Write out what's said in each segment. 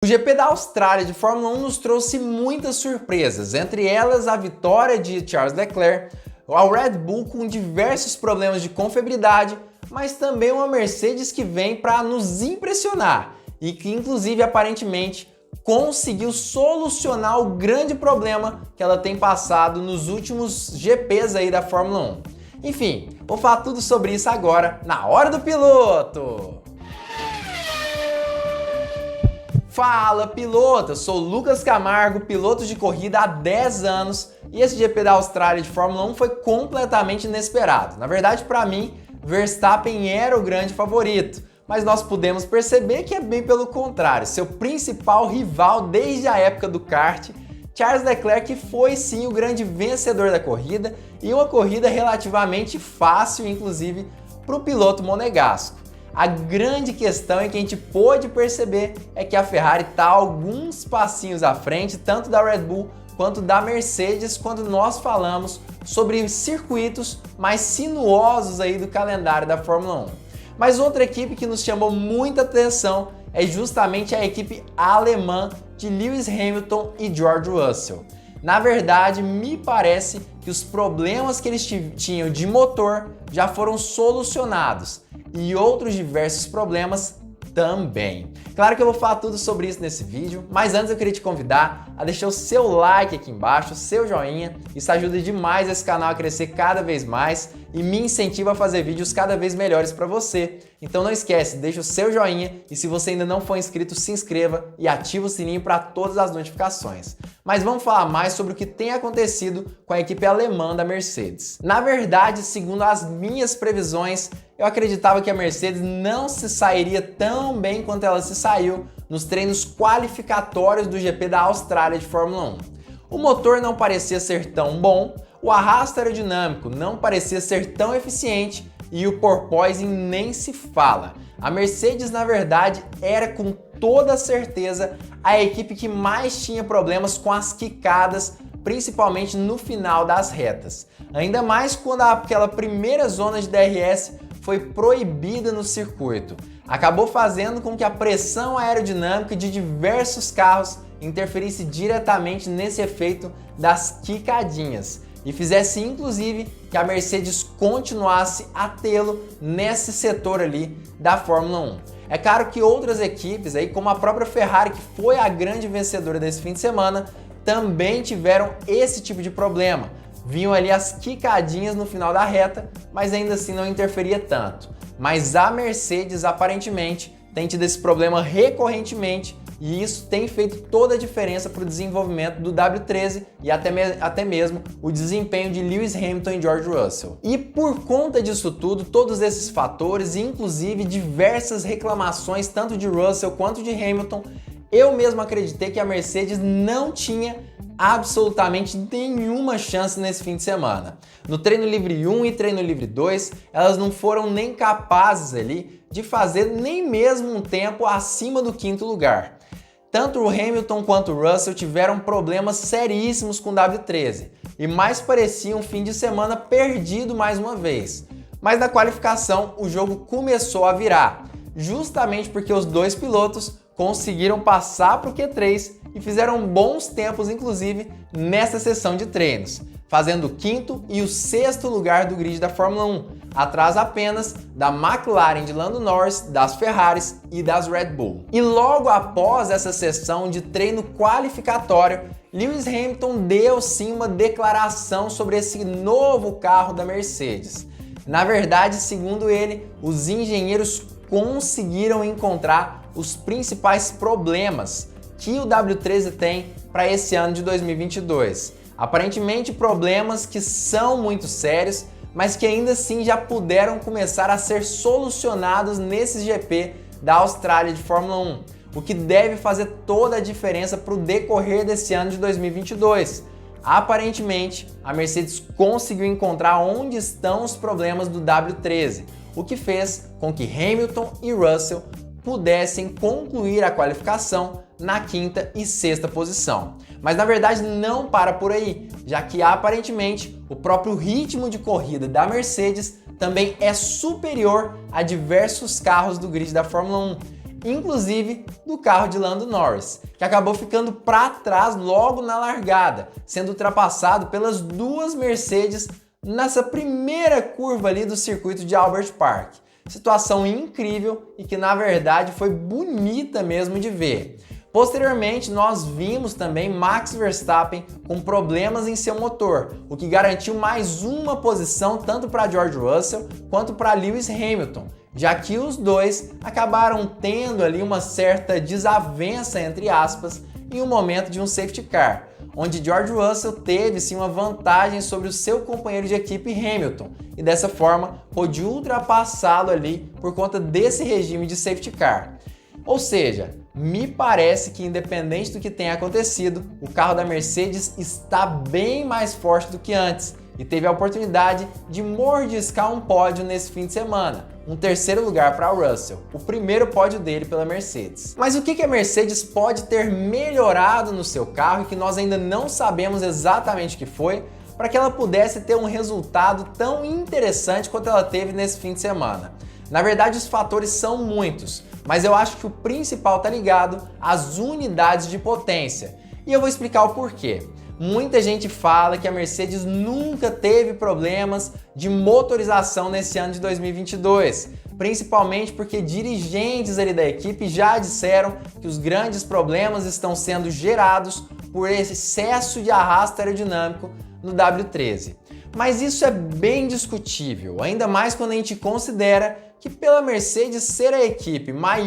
O GP da Austrália de Fórmula 1 nos trouxe muitas surpresas, entre elas a vitória de Charles Leclerc, a Red Bull com diversos problemas de confiabilidade, mas também uma Mercedes que vem para nos impressionar e que inclusive aparentemente conseguiu solucionar o grande problema que ela tem passado nos últimos GPs aí da Fórmula 1. Enfim, vou falar tudo sobre isso agora na Hora do Piloto! Fala piloto, eu sou Lucas Camargo, piloto de corrida há 10 anos e esse GP da Austrália de Fórmula 1 foi completamente inesperado. Na verdade, para mim, Verstappen era o grande favorito, mas nós pudemos perceber que é bem pelo contrário. Seu principal rival desde a época do kart, Charles Leclerc, foi sim o grande vencedor da corrida e uma corrida relativamente fácil, inclusive, para o piloto monegasco. A grande questão é que a gente pôde perceber é que a Ferrari está alguns passinhos à frente, tanto da Red Bull quanto da Mercedes, quando nós falamos sobre circuitos mais sinuosos aí do calendário da Fórmula 1. Mas outra equipe que nos chamou muita atenção é justamente a equipe alemã de Lewis Hamilton e George Russell. Na verdade, me parece que os problemas que eles tinham de motor já foram solucionados e outros diversos problemas também. Claro que eu vou falar tudo sobre isso nesse vídeo, mas antes eu queria te convidar a deixar o seu like aqui embaixo, o seu joinha. Isso ajuda demais esse canal a crescer cada vez mais e me incentiva a fazer vídeos cada vez melhores para você. Então não esquece, deixa o seu joinha e se você ainda não for inscrito, se inscreva e ativa o sininho para todas as notificações. Mas vamos falar mais sobre o que tem acontecido com a equipe alemã da Mercedes. Na verdade, segundo as minhas previsões, eu acreditava que a Mercedes não se sairia tão bem quanto ela se saiu nos treinos qualificatórios do GP da Austrália de Fórmula 1. O motor não parecia ser tão bom, o arrasto aerodinâmico não parecia ser tão eficiente e o porpoising nem se fala. A Mercedes, na verdade, era com toda certeza a equipe que mais tinha problemas com as quicadas, principalmente no final das retas. Ainda mais quando aquela primeira zona de DRS foi proibida no circuito. Acabou fazendo com que a pressão aerodinâmica de diversos carros interferisse diretamente nesse efeito das quicadinhas e fizesse inclusive que a Mercedes continuasse a tê-lo nesse setor ali da Fórmula 1. É claro que outras equipes, aí, como a própria Ferrari, que foi a grande vencedora desse fim de semana, também tiveram esse tipo de problema. Vinham ali as quicadinhas no final da reta, mas ainda assim não interferia tanto. Mas a Mercedes aparentemente tem tido esse problema recorrentemente e isso tem feito toda a diferença para o desenvolvimento do W13 e até mesmo o desempenho de Lewis Hamilton e George Russell. E por conta disso tudo, todos esses fatores, inclusive diversas reclamações tanto de Russell quanto de Hamilton, eu mesmo acreditei que a Mercedes não tinha absolutamente nenhuma chance nesse fim de semana. No treino livre 1 e treino livre 2, elas não foram nem capazes ali de fazer nem mesmo um tempo acima do 5º lugar. Tanto o Hamilton quanto o Russell tiveram problemas seríssimos com o W13 e mais parecia um fim de semana perdido mais uma vez. Mas na qualificação o jogo começou a virar, justamente porque os dois pilotos conseguiram passar para o Q3 e fizeram bons tempos, inclusive, nessa sessão de treinos, fazendo o 5º e o 6º lugar do grid da Fórmula 1, atrás apenas da McLaren de Lando Norris, das Ferraris e das Red Bull. E logo após essa sessão de treino qualificatório, Lewis Hamilton deu sim uma declaração sobre esse novo carro da Mercedes. Na verdade, segundo ele, os engenheiros conseguiram encontrar os principais problemas que o W13 tem para esse ano de 2022. Aparentemente problemas que são muito sérios, mas que ainda assim já puderam começar a ser solucionados nesse GP da Austrália de Fórmula 1, o que deve fazer toda a diferença para o decorrer desse ano de 2022. Aparentemente, a Mercedes conseguiu encontrar onde estão os problemas do W13, o que fez com que Hamilton e Russell pudessem concluir a qualificação na 5ª e 6ª posição. Mas na verdade não para por aí, já que aparentemente o próprio ritmo de corrida da Mercedes também é superior a diversos carros do grid da Fórmula 1. inclusive do carro de Lando Norris, que acabou ficando para trás logo na largada, sendo ultrapassado pelas duas Mercedes nessa primeira curva ali do circuito de Albert Park. Situação incrível e que na verdade foi bonita mesmo de ver. Posteriormente, nós vimos também Max Verstappen com problemas em seu motor, o que garantiu mais uma posição tanto para George Russell quanto para Lewis Hamilton, já que os dois acabaram tendo ali uma certa desavença, entre aspas, em um momento de um safety car, onde George Russell teve sim uma vantagem sobre o seu companheiro de equipe Hamilton e dessa forma pôde ultrapassá-lo ali por conta desse regime de safety car. Ou seja, me parece que independente do que tenha acontecido, o carro da Mercedes está bem mais forte do que antes e teve a oportunidade de mordiscar um pódio nesse fim de semana. Um terceiro lugar para o Russell, o primeiro pódio dele pela Mercedes. Mas o que a Mercedes pode ter melhorado no seu carro e que nós ainda não sabemos exatamente o que foi, para que ela pudesse ter um resultado tão interessante quanto ela teve nesse fim de semana? Na verdade, os fatores são muitos, mas eu acho que o principal está ligado às unidades de potência. E eu vou explicar o porquê. Muita gente fala que a Mercedes nunca teve problemas de motorização nesse ano de 2022, principalmente porque dirigentes ali da equipe já disseram que os grandes problemas estão sendo gerados por esse excesso de arrasto aerodinâmico no W13. Mas isso é bem discutível, ainda mais quando a gente considera que pela Mercedes ser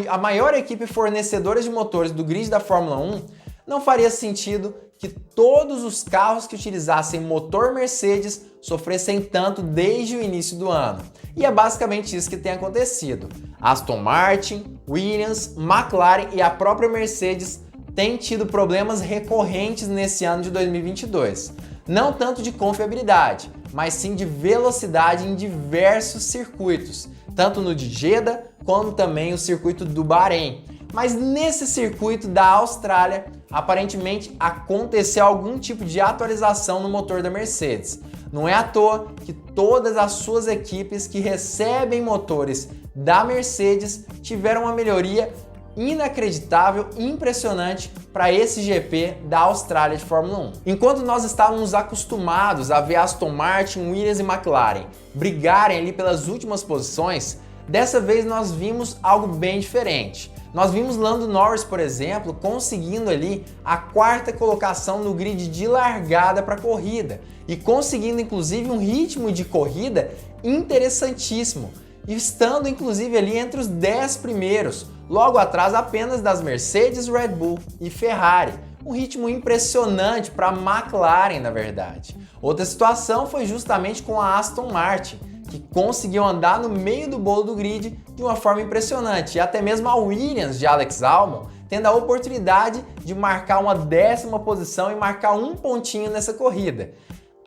a maior equipe fornecedora de motores do grid da Fórmula 1, não faria sentido que todos os carros que utilizassem motor Mercedes sofressem tanto desde o início do ano. E é basicamente isso que tem acontecido. Aston Martin, Williams, McLaren e a própria Mercedes têm tido problemas recorrentes nesse ano de 2022. Não tanto de confiabilidade, mas sim de velocidade em diversos circuitos, tanto no de Jeddah como também o circuito do Bahrein. Mas nesse circuito da Austrália, aparentemente aconteceu algum tipo de atualização no motor da Mercedes. Não é à toa que todas as suas equipes que recebem motores da Mercedes tiveram uma melhoria inacreditável, impressionante para esse GP da Austrália de Fórmula 1. Enquanto nós estávamos acostumados a ver Aston Martin, Williams e McLaren brigarem ali pelas últimas posições, dessa vez nós vimos algo bem diferente. Nós vimos Lando Norris, por exemplo, conseguindo ali a quarta colocação no grid de largada para a corrida e conseguindo inclusive um ritmo de corrida interessantíssimo, estando inclusive ali entre os 10 primeiros, logo atrás apenas das Mercedes, Red Bull e Ferrari. Um ritmo impressionante para a McLaren, na verdade. Outra situação foi justamente com a Aston Martin, que conseguiu andar no meio do bolo do grid de uma forma impressionante, e até mesmo a Williams de Alex Albon tendo a oportunidade de marcar uma 10ª posição e marcar um pontinho nessa corrida.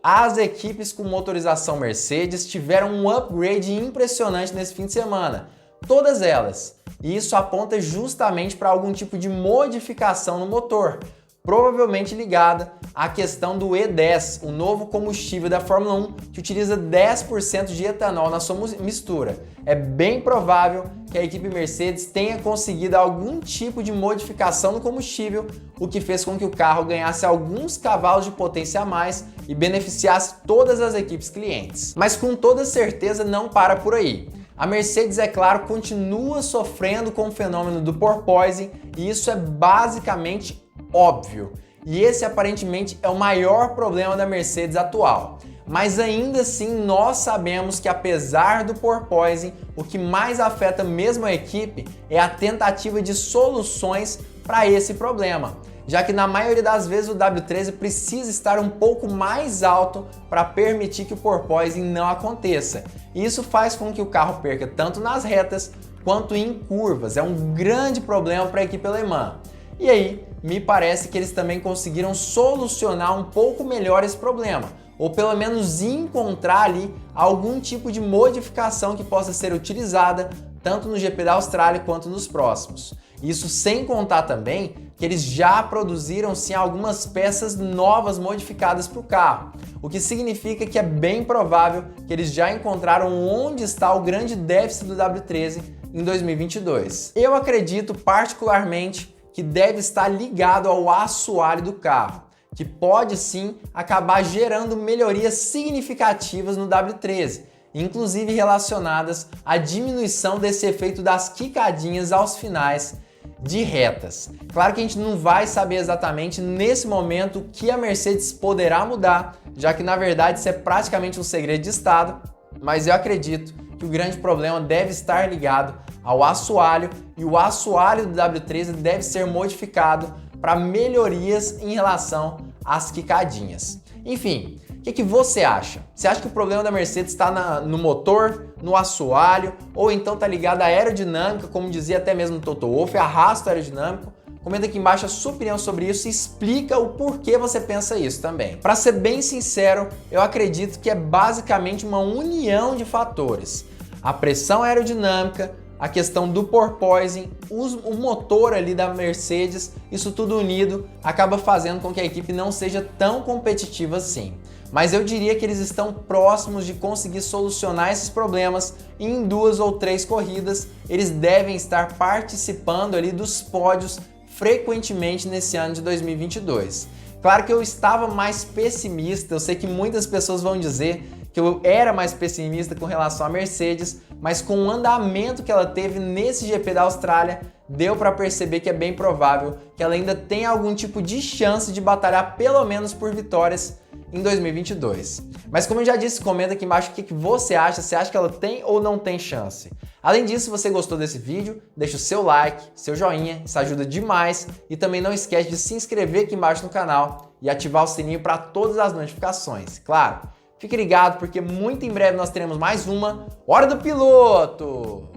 As equipes com motorização Mercedes tiveram um upgrade impressionante nesse fim de semana, todas elas, e isso aponta justamente para algum tipo de modificação no motor, provavelmente ligada à questão do E10, o novo combustível da Fórmula 1, que utiliza 10% de etanol na sua mistura. É bem provável que a equipe Mercedes tenha conseguido algum tipo de modificação no combustível, o que fez com que o carro ganhasse alguns cavalos de potência a mais e beneficiasse todas as equipes clientes. Mas com toda certeza não para por aí. A Mercedes, é claro, continua sofrendo com o fenômeno do porpoising e isso é basicamente óbvio. E esse aparentemente é o maior problema da Mercedes atual. Mas ainda assim nós sabemos que apesar do porpoising, o que mais afeta mesmo a equipe é a tentativa de soluções para esse problema, já que na maioria das vezes o W13 precisa estar um pouco mais alto para permitir que o porpoising não aconteça. E isso faz com que o carro perca tanto nas retas quanto em curvas. É um grande problema para a equipe alemã. E aí, me parece que eles também conseguiram solucionar um pouco melhor esse problema, ou pelo menos encontrar ali algum tipo de modificação que possa ser utilizada tanto no GP da Austrália quanto nos próximos. Isso sem contar também que eles já produziram sim algumas peças novas modificadas para o carro, o que significa que é bem provável que eles já encontraram onde está o grande déficit do W13 em 2022. Eu acredito particularmente que deve estar ligado ao assoalho do carro, que pode sim acabar gerando melhorias significativas no W13, inclusive relacionadas à diminuição desse efeito das quicadinhas aos finais de retas. Claro que a gente não vai saber exatamente nesse momento o que a Mercedes poderá mudar, já que na verdade isso é praticamente um segredo de estado, mas eu acredito que o grande problema deve estar ligado ao assoalho e o assoalho do W13 deve ser modificado para melhorias em relação às quicadinhas. Enfim, o que você acha? Você acha que o problema da Mercedes está no motor, no assoalho, ou então está ligado à aerodinâmica, como dizia até mesmo o Toto Wolff, arrasto aerodinâmico? Comenta aqui embaixo a sua opinião sobre isso e explica o porquê você pensa isso também. Para ser bem sincero, eu acredito que é basicamente uma união de fatores. A pressão aerodinâmica, a questão do porpoising, o motor ali da Mercedes, isso tudo unido acaba fazendo com que a equipe não seja tão competitiva assim. Mas eu diria que eles estão próximos de conseguir solucionar esses problemas e em 2 ou 3 corridas eles devem estar participando ali dos pódios frequentemente nesse ano de 2022. Claro que eu estava mais pessimista, eu sei que muitas pessoas vão dizer que eu era mais pessimista com relação à Mercedes, mas com o andamento que ela teve nesse GP da Austrália, deu para perceber que é bem provável que ela ainda tenha algum tipo de chance de batalhar pelo menos por vitórias em 2022. Mas como eu já disse, comenta aqui embaixo o que você acha, se acha que ela tem ou não tem chance. Além disso, se você gostou desse vídeo, deixa o seu like, seu joinha, isso ajuda demais e também não esquece de se inscrever aqui embaixo no canal e ativar o sininho para todas as notificações. Claro, fique ligado porque muito em breve nós teremos mais uma Hora do Piloto!